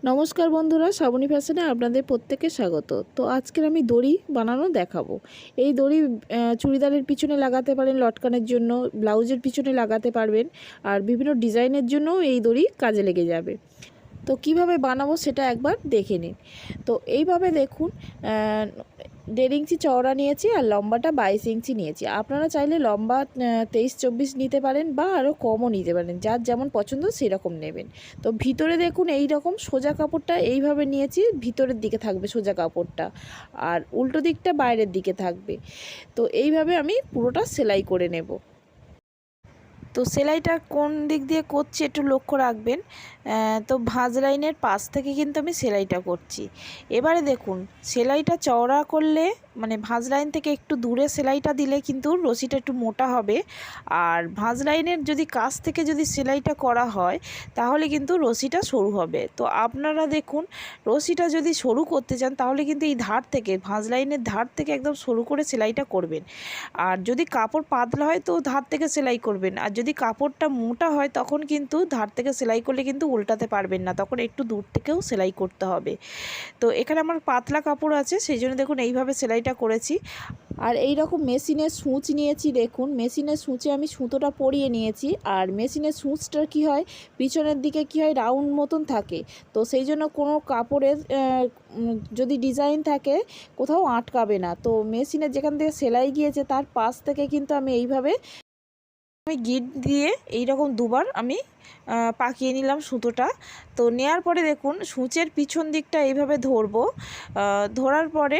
নমস্কার বন্ধুরা, শ্রাবণী ফ্যাশনে আপনাদের প্রত্যেককে স্বাগত। তো আজকের আমি দড়ি বানানো দেখাবো। এই দড়ি চুড়িদারের পিছনে লাগাতে পারেন, লটকানের জন্য, ব্লাউজের পিছনে লাগাতে পারবেন, আর বিভিন্ন ডিজাইনের জন্যও এই দড়ি কাজে লেগে যাবে। তো কিভাবে বানাবো সেটা একবার দেখে নিন। তো এইভাবে দেখুন, 1.5 ইঞ্চি চওড়া নিয়েছি আর লম্বাটা 22 ইঞ্চি নিয়েছি। আপনারা চাইলে লম্বা 23-24 নিতে পারেন বা আরও কমও নিতে পারেন, যার যেমন পছন্দ সেরকম নেবেন। তো ভিতরে দেখুন এই রকম সোজা কাপড়টা এইভাবে নিয়েছি, ভিতরের দিকে থাকবে সোজা কাপড়টা, আর উল্টো দিকটা বাইরের দিকে থাকবে। তো এইভাবে আমি পুরোটা সেলাই করে নেব। তো সেলাইটা কোন দিক দিয়ে করছি একটু লক্ষ্য রাখবেন। তো ভাঁজ লাইনের পাশ থেকে কিন্তু আমি সেলাইটা করছি। এবারে দেখুন, সেলাইটা চওড়া করলে মানে ভাঁজ লাইন থেকে একটু দূরে সেলাইটা দিলে কিন্তু রশিটা একটু মোটা হবে, আর ভাঁজ লাইনের যদি কাছ থেকে যদি সেলাইটা করা হয় তাহলে কিন্তু রশিটা সরু হবে। তো আপনারা দেখুন, রশিটা যদি সরু করতে চান তাহলে কিন্তু এই ধার থেকে, ভাঁজ লাইনের ধার থেকে একদম সরু করে সেলাইটা করবেন। আর যদি কাপড় পাতলা হয় তো ধার থেকে সেলাই করবেন, আর যদি কাপড়টা মোটা হয় তখন কিন্তু ধার থেকে সেলাই করলে কিন্তু উল্টাতে পারবেন না, তখন একটু দূর থেকেও সেলাই করতে হবে। তো এখানে আমার পাতলা কাপড় আছে, সেই জন্য দেখুন এইভাবে সেলাইটা করেছি। আর এই রকম মেশিনের সূচ নিয়েছি, দেখুন মেশিনের সূচে আমি সুতোটা পরিয়ে নিয়েছি। আর মেশিনের সূচটা কি হয়, পিছনের দিকে কি হয়, রাউন্ড মতন থাকে। তো সেই জন্য কোনো কাপড়ের যদি ডিজাইন থাকে কোথাও আটকাবে না। তো মেশিনের যেখান থেকে সেলাই গিয়েছে তার পাশ থেকে কিন্তু আমি এইভাবে গিট দিয়ে এইরকম দুবার আমি পাকিয়ে নিলাম সুতোটা। তো নেয়ার পরে দেখুন সূচের পিছন দিকটা এইভাবে ধরবো, ধরার পরে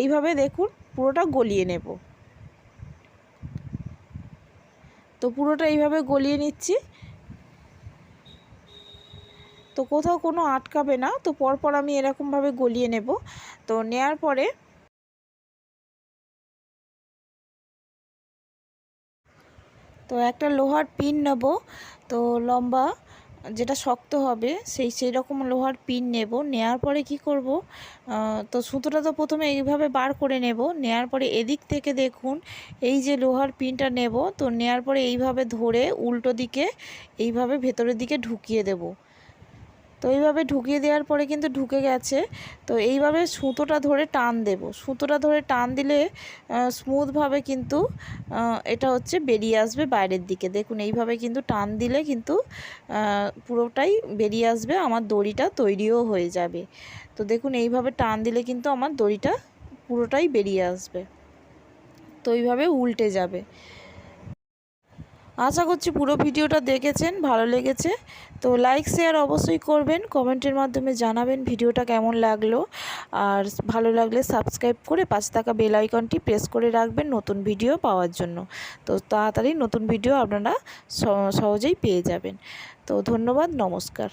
এইভাবে দেখুন পুরোটা গলিয়ে নেব। তো পুরোটা এইভাবে গলিয়ে নিচ্ছি, তো কোথাও কোনো আটকাবে না। তো পরপর আমি এরকমভাবে গলিয়ে নেব। তো নেয়ার পরে তো একটা লোহার পিন নেব, তো লম্বা যেটা শক্ত হবে সেই রকম লোহার পিন নেব। নেয়ার পরে কি করব, তো সুতোটা তো প্রথমে এইভাবে বার করে নেব। নেয়ার পরে এদিক থেকে দেখুন এই যে লোহার পিনটা নেব, তো নেয়ার পরে এইভাবে ধরে উল্টো দিকে এইভাবে ভেতরের দিকে ঢুকিয়ে দেব। তো এইভাবে ঢুকিয়ে দেওয়ার পরে কিন্তু ঢুকে গেছে। তো এইভাবে সুতোটা ধরে টান দেব। সুতোটা ধরে টান দিলে স্মুথভাবে কিন্তু এটা হচ্ছে বেরিয়ে আসবে বাইরের দিকে। দেখুন এইভাবে কিন্তু টান দিলে কিন্তু পুরোটাই বেরিয়ে আসবে, আমার দড়িটা তৈরিও হয়ে যাবে। তো দেখুন এইভাবে টান দিলে কিন্তু আমার দড়িটা পুরোটাই বেরিয়ে আসবে। তো এইভাবে উল্টে যাবে। আশা করছি পুরো ভিডিওটা দেখেছেন, ভালো লেগেছে। তো লাইক শেয়ার অবশ্যই করবেন, কমেন্টের মাধ্যমে জানাবেন ভিডিওটা কেমন লাগলো। আর ভালো লাগলে সাবস্ক্রাইব করে পাশে থাকা বেল আইকনটি প্রেস করে রাখবেন নতুন ভিডিও পাওয়ার জন্য। তো তাড়াতাড়ি নতুন ভিডিও আপনারা সহজেই পেয়ে যাবেন। তো ধন্যবাদ, নমস্কার।